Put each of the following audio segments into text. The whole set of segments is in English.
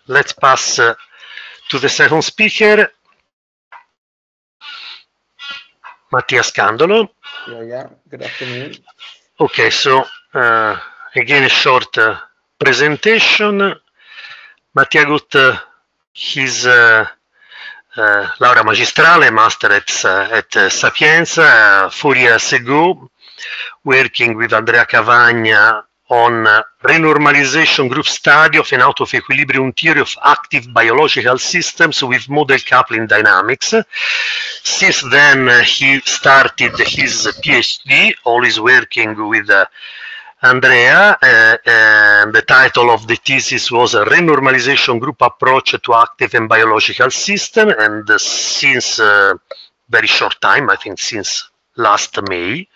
let's pass to the second speaker, Mattia Scandolo. Yeah, good afternoon. Okay, so again a short presentation. Mattia got his laurea magistrale, master at Sapienza 4 years ago, working with Andrea Cavagna on renormalization group study of an out of equilibrium theory of active biological systems with model coupling dynamics. Since then, he started his PhD, always working with Andrea, and the title of the thesis was a renormalization group approach to active and biological system, and since very short time, I think since last May,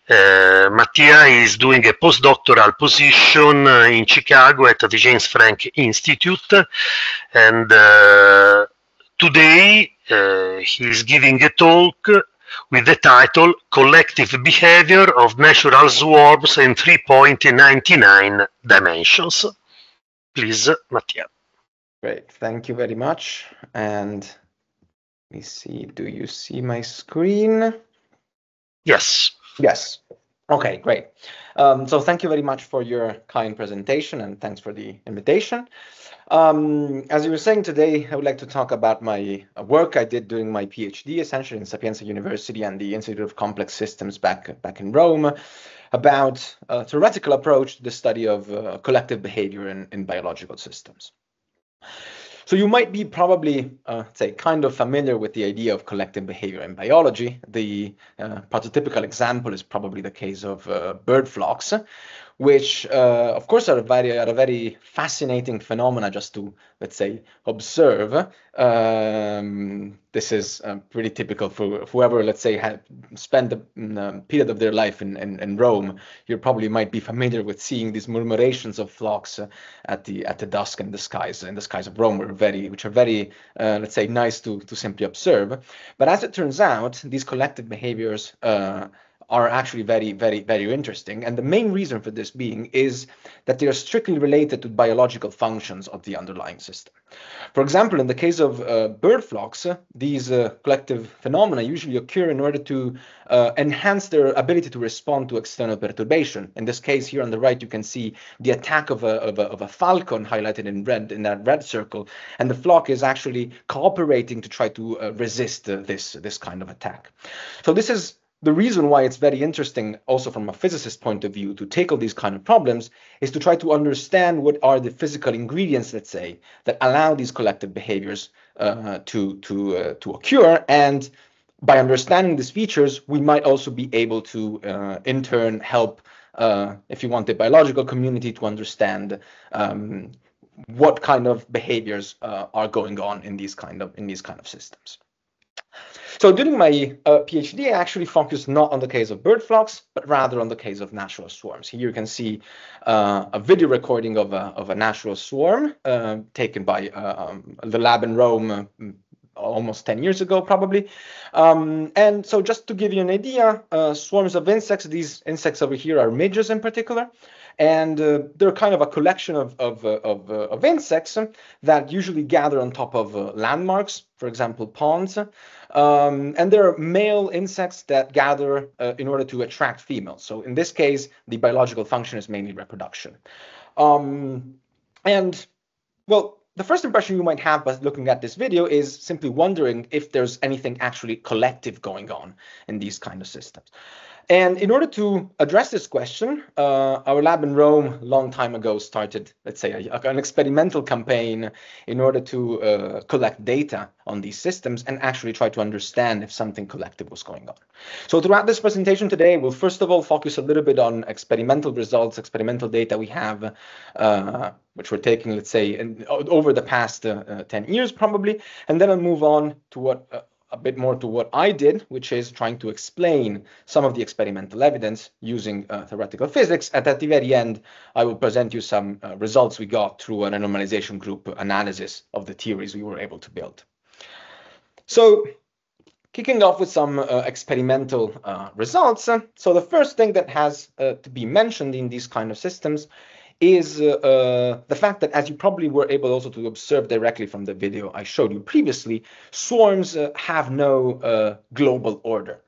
Mattia is doing a postdoctoral position in Chicago at the James Franck Institute, and today he is giving a talk with the title Collective Behavior of Natural Swarms in 3.99 Dimensions. Please, Mattia. Great, thank you very much. And let me see, do you see my screen? Yes. Yes. Okay, great. So thank you very much for your kind presentation and thanks for the invitation. As you were saying today, I would like to talk about my work I did during my PhD, essentially in Sapienza University and the Institute of Complex Systems back in Rome, about a theoretical approach to the study of collective behavior in biological systems. So you might be probably, say, kind of familiar with the idea of collective behavior in biology. The prototypical example is probably the case of bird flocks, which, of course, are a very fascinating phenomena just to, let's say, observe. This is pretty typical for whoever, let's say, had spent a period of their life in Rome. You probably might be familiar with seeing these murmurations of flocks at the dusk in the skies of Rome, which are very, let's say, nice to simply observe. But as it turns out, these collective behaviors are actually very interesting. And the main reason for this being is that they are strictly related to biological functions of the underlying system. For example, in the case of bird flocks, these collective phenomena usually occur in order to enhance their ability to respond to external perturbation. In this case, here on the right, you can see the attack of a falcon highlighted in red, in that red circle, and the flock is actually cooperating to try to resist this kind of attack. So this is the reason why it's very interesting, also from a physicist point of view, to tackle these kind of problems is to try to understand what are the physical ingredients, let's say, that allow these collective behaviors to occur. And by understanding these features, we might also be able to, in turn, help, if you want, the biological community to understand what kind of behaviors are going on in these kind of systems. So during my PhD, I actually focused not on the case of bird flocks, but rather on the case of natural swarms. Here you can see a video recording of a natural swarm taken by the lab in Rome almost 10 years ago, probably. And so just to give you an idea, swarms of insects, these insects over here are midges in particular. And they're kind of a collection of insects that usually gather on top of landmarks, for example, ponds. And there are male insects that gather in order to attract females. So in this case, the biological function is mainly reproduction. And well, the first impression you might have by looking at this video is simply wondering if there's anything actually collective going on in these kind of systems. And in order to address this question, our lab in Rome a long time ago started, let's say, an experimental campaign in order to collect data on these systems and actually try to understand if something collective was going on. So throughout this presentation today, we'll first of all focus a little bit on experimental results, experimental data we have, which we're taking, let's say, over the past 10 years probably, and then I'll move on to a bit more to what I did, which is trying to explain some of the experimental evidence using theoretical physics. And at the very end, I will present you some results we got through an normalization group analysis of the theories we were able to build. So kicking off with some experimental results. So the first thing that has to be mentioned in these kind of systems is the fact that, as you probably were able also to observe directly from the video I showed you previously, swarms have no global order.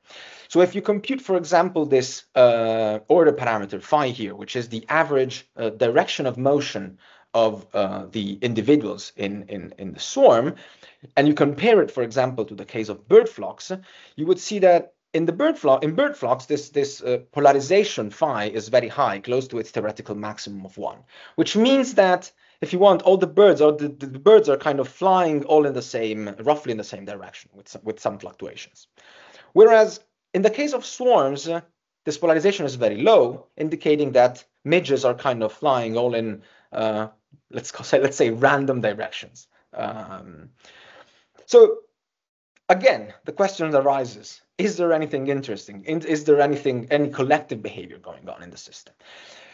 So if you compute, for example, this order parameter phi here, which is the average direction of motion of the individuals in the swarm, and you compare it, for example, to the case of bird flocks, you would see that in bird flocks, this polarization phi is very high, close to its theoretical maximum of 1, which means that if you want, all the birds, or the birds are kind of flying all in the same, roughly in the same direction, with some fluctuations. Whereas in the case of swarms, this polarization is very low, indicating that midges are kind of flying all in, let's say random directions. So again, the question arises: is there anything interesting? Is there any collective behavior going on in the system?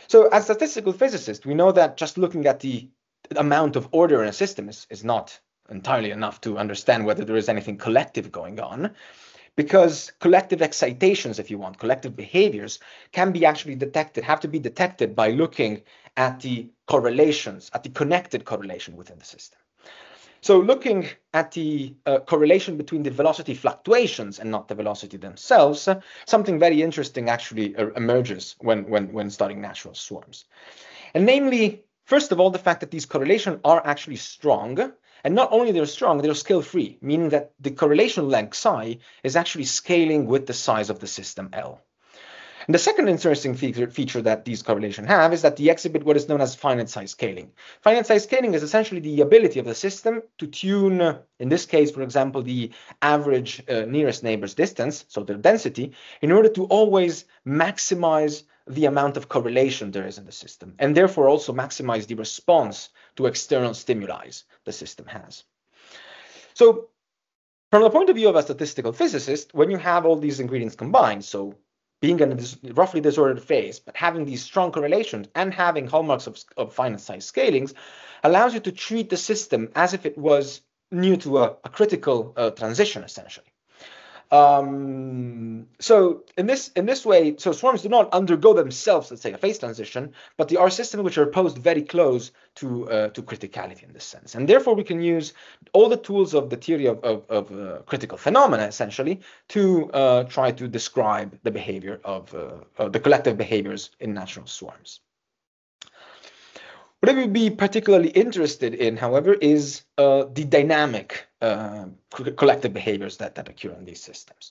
So as statistical physicists, we know that just looking at the amount of order in a system is not entirely enough to understand whether there is anything collective going on, because collective excitations, if you want, collective behaviors, can be actually detected, have to be detected by looking at the correlations, at the connected correlation within the system. So looking at the correlation between the velocity fluctuations and not the velocity themselves, something very interesting actually emerges when studying natural swarms. And namely, first of all, the fact that these correlations are actually strong. And not only they're strong, they're scale-free, meaning that the correlation length psi is actually scaling with the size of the system L. And the second interesting feature that these correlations have is that they exhibit what is known as finite size scaling. Finite size scaling is essentially the ability of the system to tune, in this case, for example, the average nearest neighbor's distance, so their density, in order to always maximize the amount of correlation there is in the system, and therefore also maximize the response to external stimuli the system has. So from the point of view of a statistical physicist, when you have all these ingredients combined, so being in a roughly disordered phase, but having these strong correlations and having hallmarks of finite size scalings, allows you to treat the system as if it was near to a critical transition, essentially. So in this way, so swarms do not undergo themselves, let's say, a phase transition, but they are systems which are posed very close to criticality in this sense. And therefore, we can use all the tools of the theory of critical phenomena, essentially, to try to describe the behavior of the collective behaviors in natural swarms. What I would be particularly interested in, however, is the dynamic collective behaviors that occur in these systems.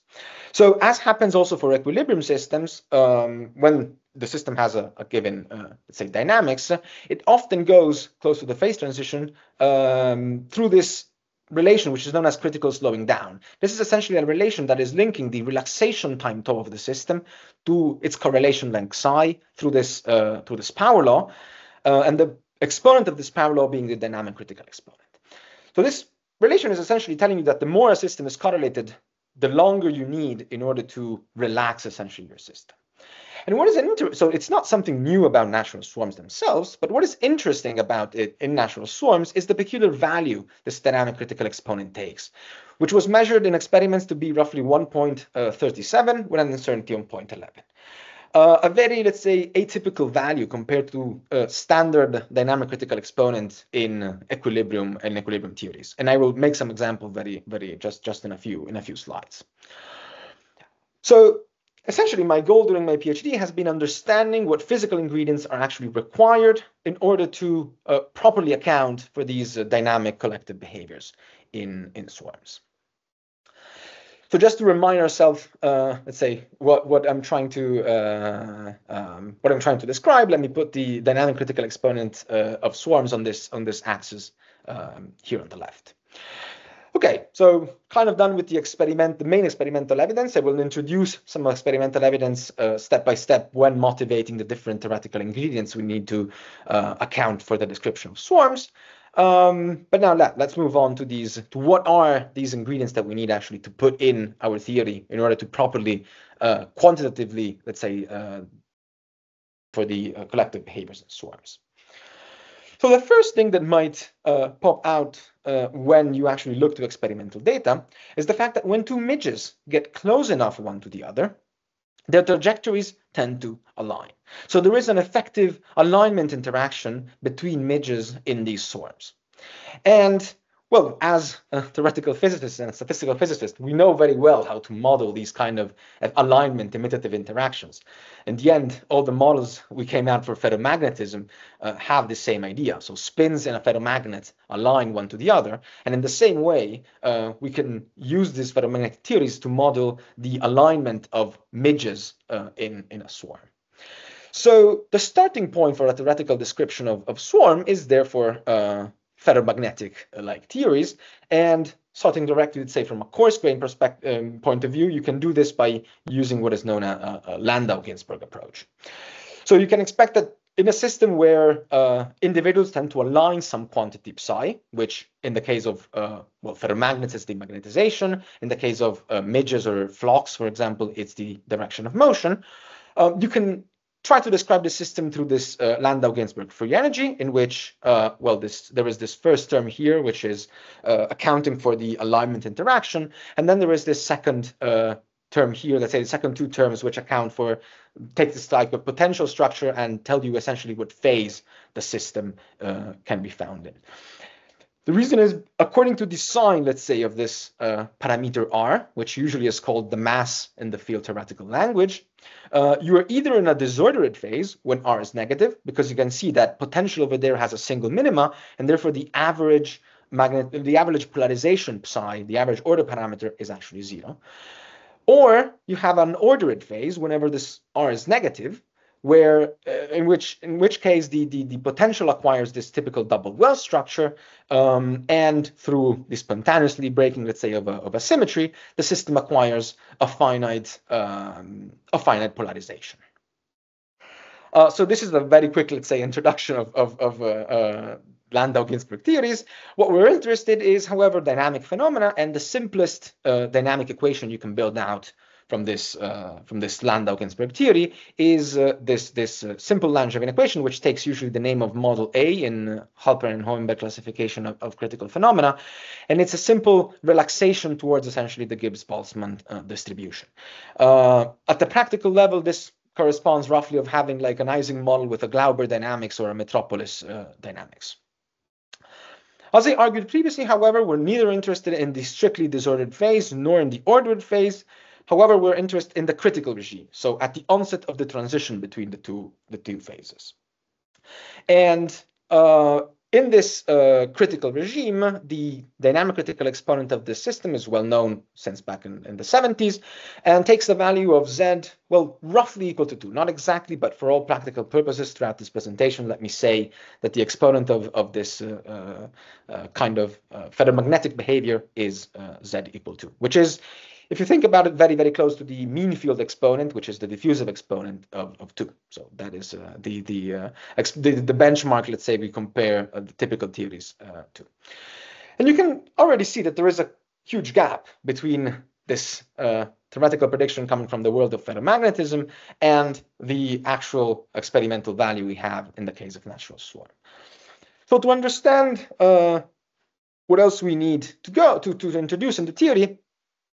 So as happens also for equilibrium systems, when the system has a given, let's say, dynamics, it often goes close to the phase transition through this relation, which is known as critical slowing down. This is essentially a relation that is linking the relaxation time tau of the system to its correlation length psi through this power law. And the exponent of this power law being the dynamic critical exponent. So this relation is essentially telling you that the more a system is correlated, the longer you need in order to relax essentially your system. And what is so it's not something new about natural swarms themselves, but what is interesting about it in natural swarms is the peculiar value this dynamic critical exponent takes, which was measured in experiments to be roughly 1.37 with an uncertainty on 0.11. A very, let's say, atypical value compared to standard dynamic critical exponent in equilibrium and equilibrium theories. And I will make some example very just in a few slides. So essentially, my goal during my PhD has been understanding what physical ingredients are actually required in order to properly account for these dynamic collective behaviors in swarms. So just to remind ourselves, let's say what I'm trying to describe. Let me put the dynamic critical exponent of swarms on this axis here on the left. Okay, so kind of done with the main experimental evidence. I will introduce some experimental evidence step by step when motivating the different theoretical ingredients we need to account for the description of swarms. But now let's move on to what are these ingredients that we need actually to put in our theory in order to properly, quantitatively, let's say, for the collective behaviors in swarms. So the first thing that might pop out when you actually look to experimental data is the fact that when two midges get close enough one to the other, their trajectories tend to align. So there is an effective alignment interaction between midges in these swarms. And well, as a theoretical physicist and a statistical physicist, we know very well how to model these kind of alignment imitative interactions. In the end, all the models we came out for ferromagnetism have the same idea. So spins in a ferromagnet align one to the other. And in the same way, we can use these ferromagnetic theories to model the alignment of midges in a swarm. So the starting point for a theoretical description of swarm is therefore ferromagnetic-like theories, and starting directly, let's say, from a coarse-grained perspective point of view, you can do this by using what is known as a Landau-Ginzburg approach. So you can expect that in a system where individuals tend to align some quantity psi, which in the case of well, ferromagnets is the magnetization, in the case of midges or flocks, for example, it's the direction of motion, you can try to describe the system through this Landau-Ginzburg free energy, in which, well, there is this first term here, which is accounting for the alignment interaction, and then there is this second term here, let's say the second two terms, which account for, take this type of potential structure and tell you essentially what phase the system can be found in. The reason is, according to the sign, let's say, of this parameter R, which usually is called the mass in the field theoretical language, you are either in a disordered phase when R is negative, because you can see that potential over there has a single minima, and therefore the average polarization psi, the average order parameter, is actually 0. Or you have an ordered phase whenever this R is negative, where in which case the potential acquires this typical double Wells structure, and through the spontaneously breaking, let's say, of a symmetry, the system acquires a finite polarization. So this is a very quick, let's say, introduction of Landau-Ginzburg theories. What we're interested is, however, dynamic phenomena, and the simplest dynamic equation you can build out from this Landau-Ginzburg theory is this simple Langevin equation, which takes usually the name of model A in Halpern and Hohenberg classification of critical phenomena, and it's a simple relaxation towards essentially the Gibbs-Boltzmann distribution. At the practical level, this corresponds roughly of having like an Ising model with a Glauber dynamics or a Metropolis dynamics. As I argued previously, however, we're neither interested in the strictly disordered phase nor in the ordered phase. However, we're interested in the critical regime, so at the onset of the transition between the two phases. And in this critical regime, the dynamic critical exponent of this system is well known since back in the 70s, and takes the value of Z, well, roughly equal to 2. Not exactly, but for all practical purposes throughout this presentation, let me say that the exponent of this kind of ferromagnetic behavior is Z equal to, which is, if you think about it, very, very close to the mean field exponent, which is the diffusive exponent of 2. So that is the benchmark, let's say, we compare the typical theories to. And you can already see that there is a huge gap between this theoretical prediction coming from the world of ferromagnetism and the actual experimental value we have in the case of natural swarm. So to understand what else we need to introduce in the theory,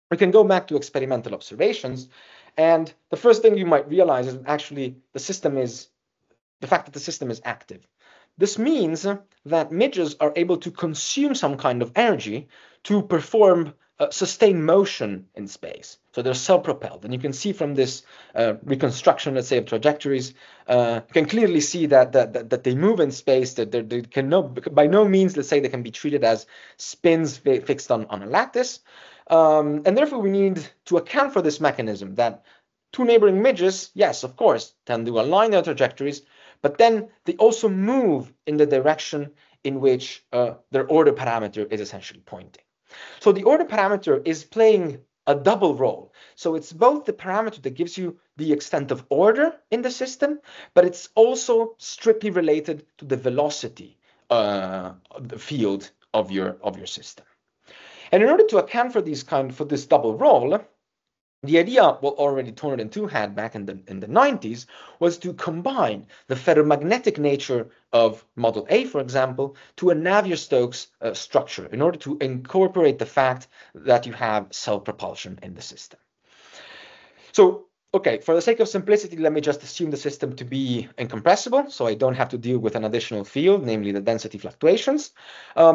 we can go back to experimental observations, and the first thing you might realize is actually the fact that the system is active. This means that midges are able to consume some kind of energy to perform sustained motion in space. So they're self-propelled, and you can see from this reconstruction, let's say, of trajectories, you can clearly see that they move in space. That they can by no means, let's say, they can be treated as spins fixed on a lattice. And therefore, we need to account for this mechanism that two neighboring midges, yes, of course, tend to align their trajectories, but then they also move in the direction in which their order parameter is essentially pointing. So the order parameter is playing a double role. So it's both the parameter that gives you the extent of order in the system, but it's also strictly related to the velocity the field of your system. And in order to account for this double role, the idea, well, already Tornard and 2 had back in the 90s, was to combine the ferromagnetic nature of model A, for example, to a Navier-Stokes structure in order to incorporate the fact that you have self-propulsion in the system. So okay, for the sake of simplicity, let me just assume the system to be incompressible, so I don't have to deal with an additional field, namely the density fluctuations.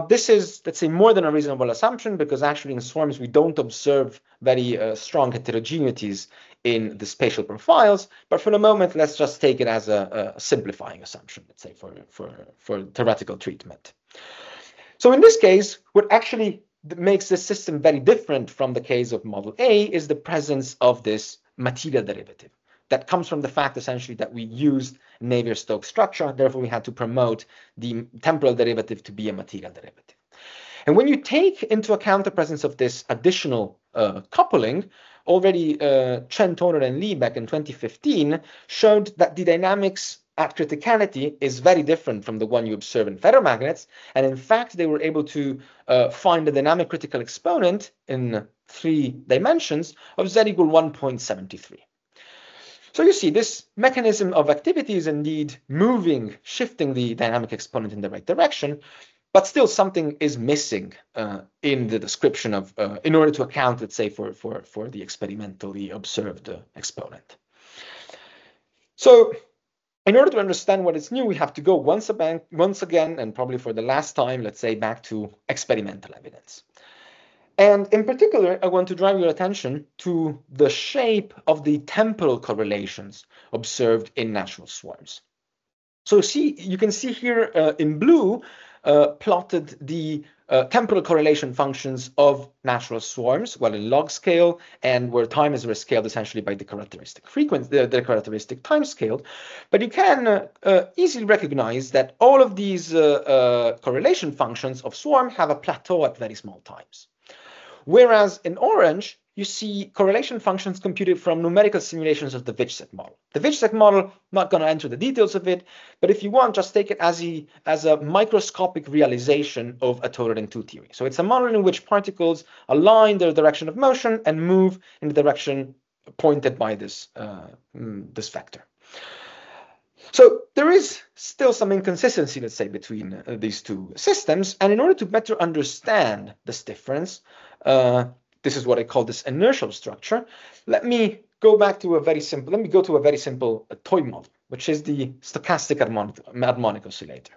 This is, let's say, more than a reasonable assumption, because actually in swarms we don't observe very strong heterogeneities in the spatial profiles. But for the moment, let's just take it as a simplifying assumption, let's say, for theoretical treatment. So in this case, what actually makes this system very different from the case of model A is the presence of this material derivative. That comes from the fact, essentially, that we used Navier-Stokes structure. Therefore, we had to promote the temporal derivative to be a material derivative. And when you take into account the presence of this additional coupling, already Chen, Toner, and Lee back in 2015 showed that the dynamics at criticality is very different from the one you observe in ferromagnets. And in fact, they were able to find the dynamic critical exponent in 3 dimensions of z equal 1.73. So you see, this mechanism of activity is indeed shifting the dynamic exponent in the right direction, but still something is missing in the description of, in order to account, let's say, for the experimentally observed exponent. So in order to understand what is new, we have to go once again, and probably for the last time, let's say, back to experimental evidence. And in particular, I want to drive your attention to the shape of the temporal correlations observed in natural swarms. So you can see here in blue plotted the temporal correlation functions of natural swarms, well, in log scale, and where time is rescaled essentially by the characteristic frequency, the characteristic time scale. But you can easily recognize that all of these correlation functions of swarm have a plateau at very small times. Whereas in orange, you see correlation functions computed from numerical simulations of the Witschek model. The Witschek model, not going to enter the details of it, but if you want, just take it as a microscopic realization of a totering 2 theory. So it's a model in which particles align their direction of motion and move in the direction pointed by this vector. So there is still some inconsistency, let's say, between these 2 systems. And in order to better understand this difference, this is what I call this inertial structure. Let me go to a very simple toy model, which is the stochastic harmonic oscillator.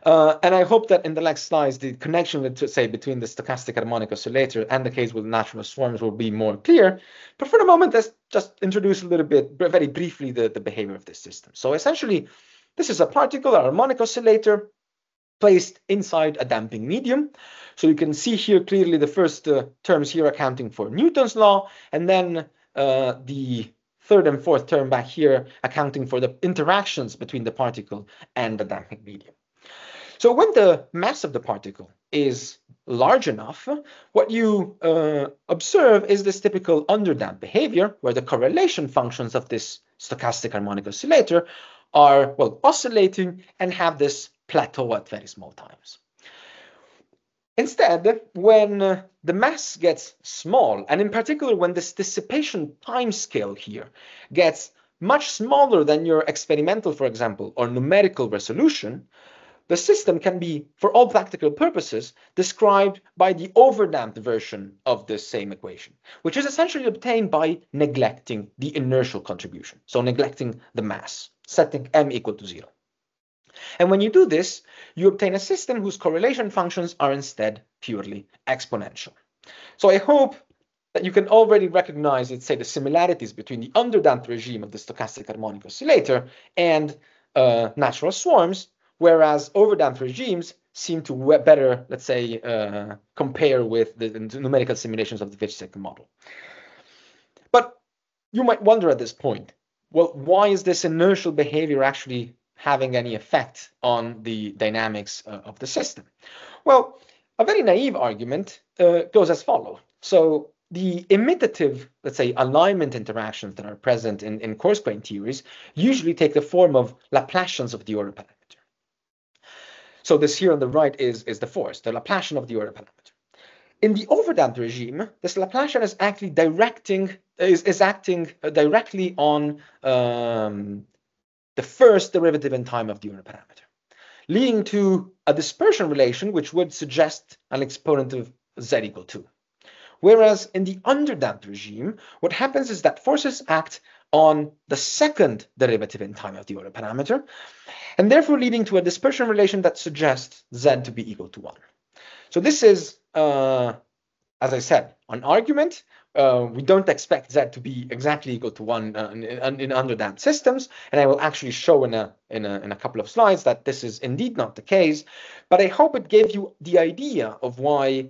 And I hope that in the next slides, the connection, let's say, between the stochastic harmonic oscillator and the case with natural swarms will be more clear. But for the moment, let's just introduce a little bit, very briefly, the behavior of this system. So essentially, this is a particle, a harmonic oscillator, placed inside a damping medium. So you can see here clearly the first terms here accounting for Newton's law, and then the 3rd and 4th term back here accounting for the interactions between the particle and the damping medium. So when the mass of the particle is large enough, what you observe is this typical underdamped behavior, where the correlation functions of this stochastic harmonic oscillator are, well, oscillating and have this plateau at very small times. Instead, when the mass gets small, and in particular when this dissipation time scale here gets much smaller than your experimental, for example, or numerical resolution, the system can be, for all practical purposes, described by the overdamped version of this same equation, which is essentially obtained by neglecting the inertial contribution, so neglecting the mass, setting m equal to 0. And when you do this, you obtain a system whose correlation functions are instead purely exponential. So I hope that you can already recognize, let's say, the similarities between the underdamped regime of the stochastic harmonic oscillator and natural swarms, whereas overdamped regimes seem to better, let's say, compare with the numerical simulations of the Witschek model. But you might wonder at this point, well, why is this inertial behavior actually having any effect on the dynamics of the system? Well, a very naive argument goes as follows. So the imitative, let's say, alignment interactions that are present in coarse-grained theories usually take the form of Laplacians of the order parameter. So this here on the right is the force, the Laplacian of the order parameter. In the overdamped regime, this Laplacian is actually acting directly on the first derivative in time of the order parameter, leading to a dispersion relation which would suggest an exponent of z equal 2. Whereas in the underdamped regime, what happens is that forces act on the second derivative in time of the order parameter, and therefore leading to a dispersion relation that suggests z to be equal to 1. So this is, as I said, an argument. We don't expect z to be exactly equal to 1 in underdamped systems, and I will actually show in a couple of slides that this is indeed not the case. But I hope it gave you the idea of why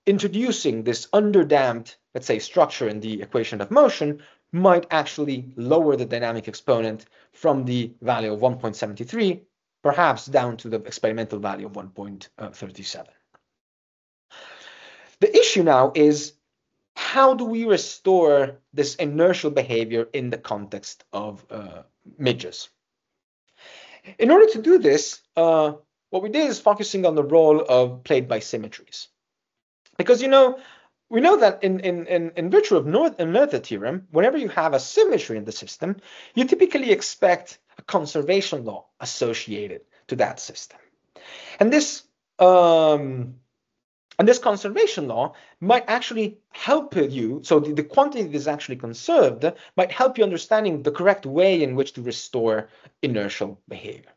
introducing this underdamped, let's say, structure in the equation of motion might actually lower the dynamic exponent from the value of 1.73, perhaps down to the experimental value of 1.37. The issue now is, how do we restore this inertial behavior in the context of midges? In order to do this, what we did is focusing on the role played by symmetries. Because, we know that in virtue of Noether theorem, whenever you have a symmetry in the system, you typically expect a conservation law associated to that system. And this conservation law might actually help you, so the quantity that is actually conserved might help you understanding the correct way in which to restore inertial behavior.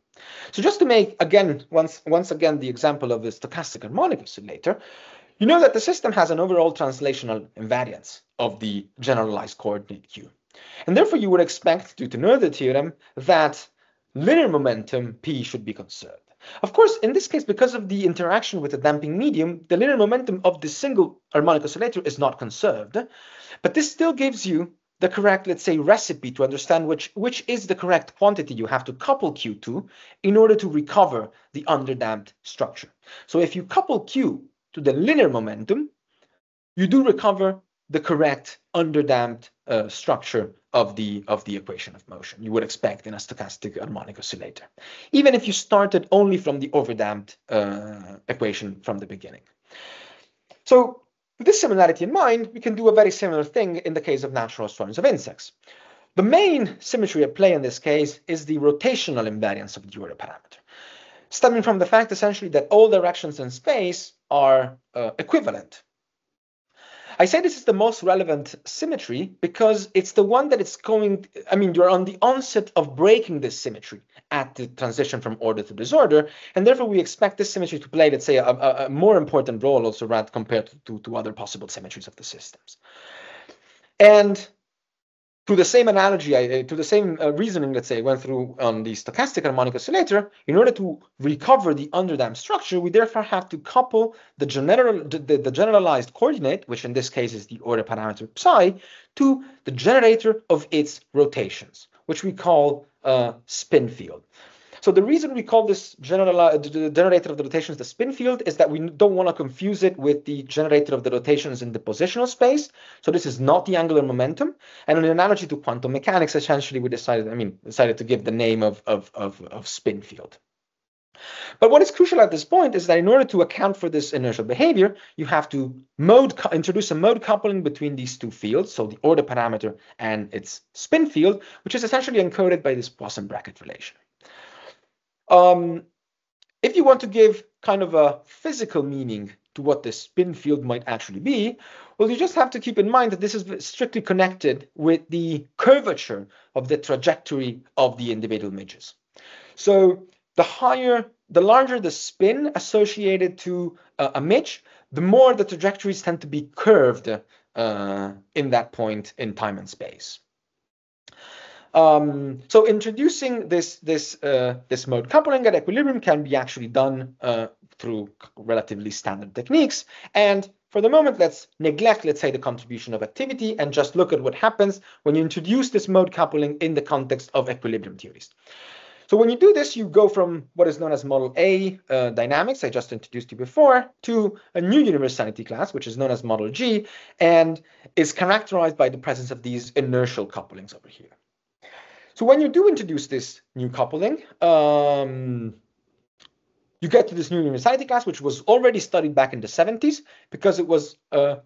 So just to make, again, once again, the example of the stochastic harmonic oscillator, you know that the system has an overall translational invariance of the generalized coordinate q. And therefore, you would expect, due to Noether theorem, that linear momentum p should be conserved. Of course, in this case, because of the interaction with the damping medium, the linear momentum of the single harmonic oscillator is not conserved. But this still gives you the correct, let's say, recipe to understand which is the correct quantity you have to couple q to in order to recover the underdamped structure. So if you couple q to the linear momentum, you do recover the correct underdamped structure of the equation of motion you would expect in a stochastic harmonic oscillator, even if you started only from the overdamped equation from the beginning. So with this similarity in mind, we can do a very similar thing in the case of natural swarms of insects. The main symmetry at play in this case is the rotational invariance of the order parameter, stemming from the fact essentially that all directions in space are equivalent. I say this is the most relevant symmetry because it's the one that it's going, you're on the onset of breaking this symmetry at the transition from order to disorder, and therefore we expect this symmetry to play, let's say, a more important role also rather compared to other possible symmetries of the systems. And to the same analogy, to the same reasoning, let's say, went through on the stochastic harmonic oscillator, in order to recover the underdamped structure, we therefore have to couple the generalized coordinate, which in this case is the order parameter psi, to the generator of its rotations, which we call spin field. So the reason we call this the generator of the rotations the spin field is that we don't want to confuse it with the generator of the rotations in the positional space. So this is not the angular momentum. And in analogy to quantum mechanics, essentially we decided to give the name of spin field. But what is crucial at this point is that in order to account for this inertial behavior, you have to introduce a mode coupling between these two fields, so the order parameter and its spin field, which is essentially encoded by this Poisson bracket relation. If you want to give kind of a physical meaning to what this spin field might actually be, well, you just have to keep in mind that this is strictly connected with the curvature of the trajectory of the individual midges. So the larger the spin associated to a midge, the more the trajectories tend to be curved in that point in time and space. So introducing this mode coupling at equilibrium can be actually done through relatively standard techniques. And for the moment, let's neglect, let's say, the contribution of activity and just look at what happens when you introduce this mode coupling in the context of equilibrium theories. So when you do this, you go from what is known as Model A dynamics, I just introduced you before, to a new universality class, which is known as Model G, and is characterized by the presence of these inertial couplings over here. So when you do introduce this new coupling, you get to this new universality class, which was already studied back in the 70s, because it was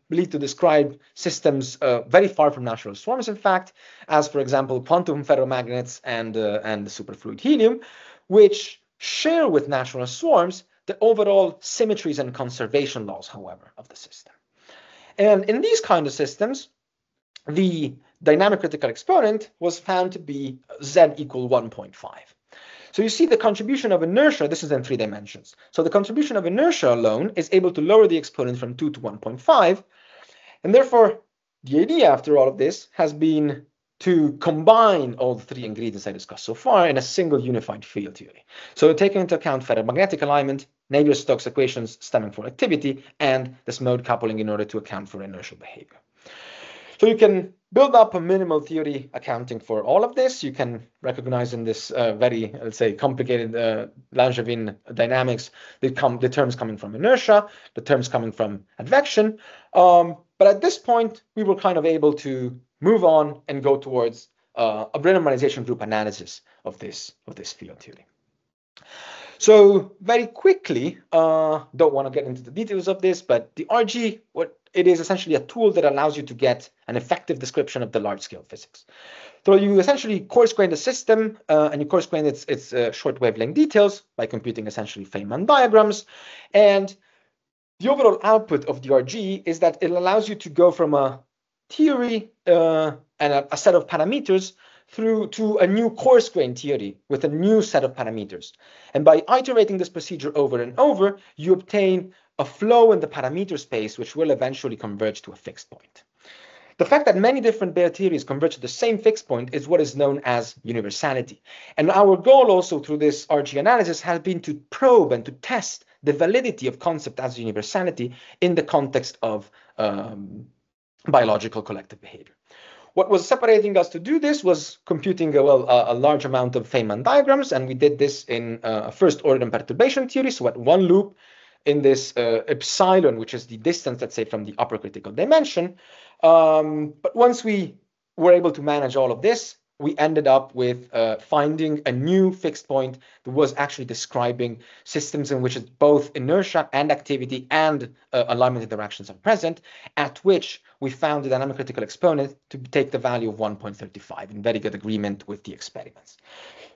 believed to describe systems very far from natural swarms, in fact, as, for example, quantum ferromagnets and the superfluid helium, which share with natural swarms the overall symmetries and conservation laws, however, of the system. And in these kind of systems, the dynamic critical exponent was found to be z equal 1.5. So you see the contribution of inertia, this is in 3 dimensions. So the contribution of inertia alone is able to lower the exponent from 2 to 1.5. And therefore, the idea after all of this has been to combine all the 3 ingredients I discussed so far in a single unified field theory. So taking into account ferromagnetic alignment, Navier-Stokes equations stemming from activity, and this mode coupling in order to account for inertial behavior. So you can build up a minimal theory accounting for all of this. You can recognize in this very, let's say, complicated Langevin dynamics the terms coming from inertia, the terms coming from advection. But at this point, we were kind of able to move on and go towards a renormalization group analysis of this field theory. So very quickly, don't want to get into the details of this, but the RG, it is essentially a tool that allows you to get an effective description of the large-scale physics. So you essentially coarse-grain the system, and you coarse-grain its short wavelength details by computing essentially Feynman diagrams. And the overall output of the RG is that it allows you to go from a theory and a set of parameters through to a new coarse-grained theory with a new set of parameters. And by iterating this procedure over and over, you obtain a flow in the parameter space, which will eventually converge to a fixed point. The fact that many different Bayer theories converge to the same fixed point is what is known as universality. And our goal also through this RG analysis has been to probe and to test the validity of concept as universality in the context of biological collective behavior. What was separating us to do this was computing a large amount of Feynman diagrams, and we did this in a first-order perturbation theory. So at one loop in this epsilon, which is the distance, let's say, from the upper critical dimension. But once we were able to manage all of this, we ended up with finding a new fixed point that was actually describing systems in which both inertia and activity and alignment interactions are present, at which we found the dynamic critical exponent to take the value of 1.35 in very good agreement with the experiments.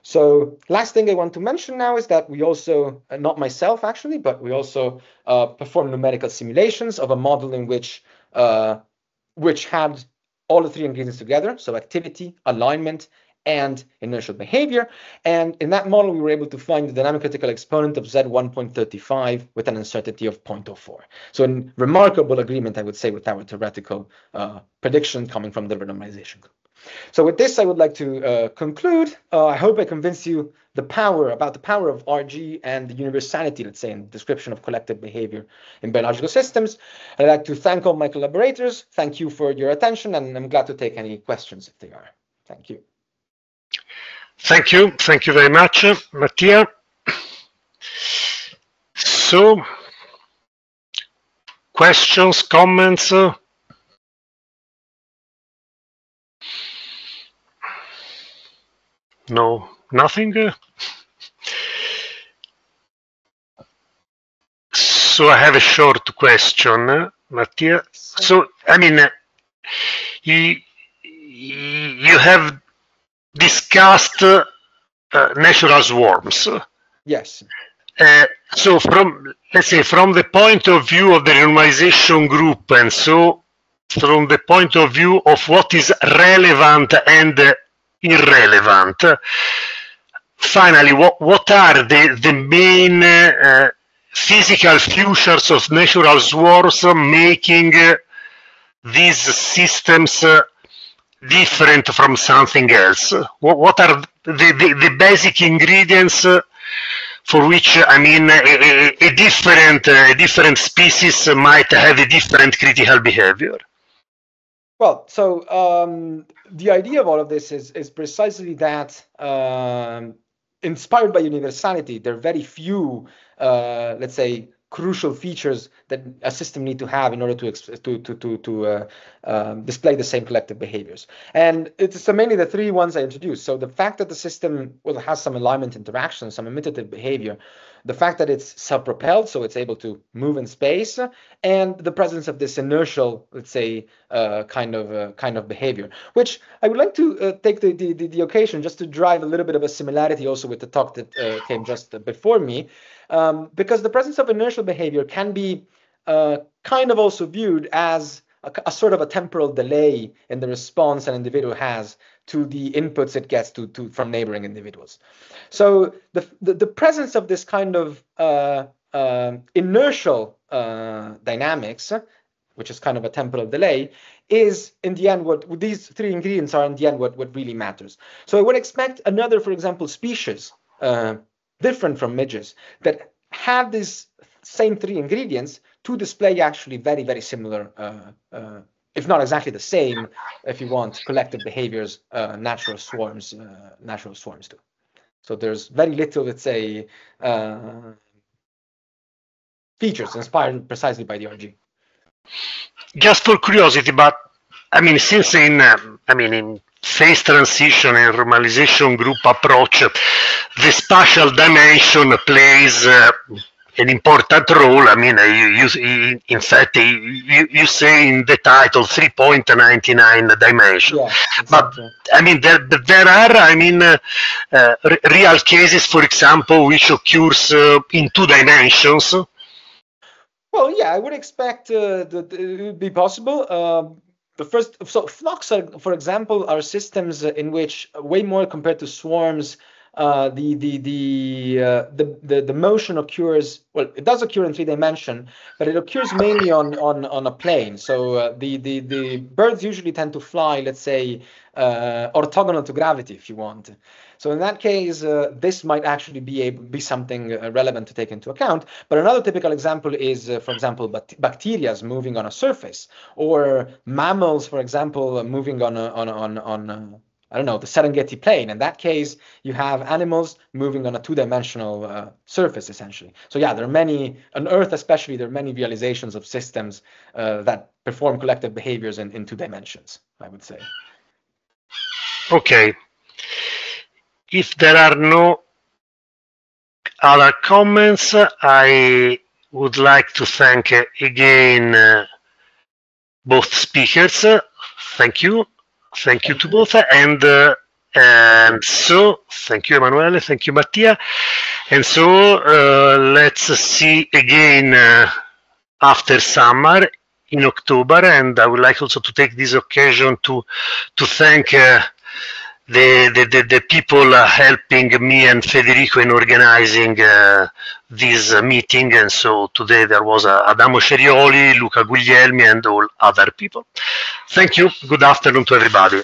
So last thing I want to mention now is that we also, not myself actually, but we also performed numerical simulations of a model in which had all the 3 ingredients together, so activity, alignment, and inertial behavior. And in that model, we were able to find the dynamic critical exponent of Z 1.35 with an uncertainty of 0.04. So in remarkable agreement, I would say, with our theoretical prediction coming from the renormalization group. So with this, I would like to conclude. I hope I convinced you about the power of RG and the universality, let's say, in the description of collective behavior in biological systems. I'd like to thank all my collaborators. Thank you for your attention, and I'm glad to take any questions if there are. Thank you. Thank you. Thank you very much, Mattia. So, questions, comments? No, nothing. So I have a short question, Mattia. So, I mean, you have discussed natural swarms. Yes. So let's say, from the point of view of the renormalization group, and so from the point of view of what is relevant and irrelevant, finally, what are the main physical features of natural swarms making these systems different from something else? What are the basic ingredients for which, I mean, a different species might have a different critical behavior? Well, so the idea of all of this is precisely that, inspired by universality, there are very few, let's say, crucial features that a system need to have in order to display the same collective behaviors. And it's mainly the 3 ones I introduced. So the fact that the system has some alignment interaction, some imitative behavior, the fact that it's self-propelled, so it's able to move in space, and the presence of this inertial, let's say, kind of behavior, which I would like to take the occasion just to drive a little bit of a similarity also with the talk that came just before me, because the presence of inertial behavior can be kind of also viewed as a sort of a temporal delay in the response an individual has to the inputs it gets from neighboring individuals. So the presence of this kind of inertial dynamics, which is kind of a temporal delay, is in the end what these three ingredients are in the end what really matters. So I would expect another, for example, species different from midges that have these same three ingredients to display actually very, very similar, if not exactly the same, if you want, collective behaviors natural swarms do. So there's very little, let's say, features inspired precisely by the RG. Just for curiosity, but I mean, since in phase transition and normalization group approach, the spatial dimension plays an important role. I mean, in fact, you say in the title 3.99 dimension. Yeah, exactly. But I mean, there are, real cases, for example, which occurs in 2 dimensions. Well, yeah, I would expect that it would be possible. So flocks, for example, are systems in which way more compared to swarms, the motion occurs. Well, it does occur in 3 dimensions, but it occurs mainly on a plane. So the birds usually tend to fly, let's say, orthogonal to gravity, if you want. So in that case, this might actually be something relevant to take into account. But another typical example is, for example, bacteria moving on a surface, or mammals, for example, moving on I don't know, the Serengeti plain. In that case, you have animals moving on a 2-dimensional surface, essentially. So yeah, there are many, on Earth especially, there are many realizations of systems that perform collective behaviors in 2 dimensions, I would say. Okay. If there are no other comments, I would like to thank again both speakers. Thank you. Thank you to both. And so, thank you, Emanuele. Thank you, Mattia. And so, let's see again after summer in October. And I would like also to take this occasion to thank the people helping me and Federico in organizing this meeting. And so today there was Adamo Cerioli, Luca Guglielmi, and all other people. Thank you. Good afternoon to everybody.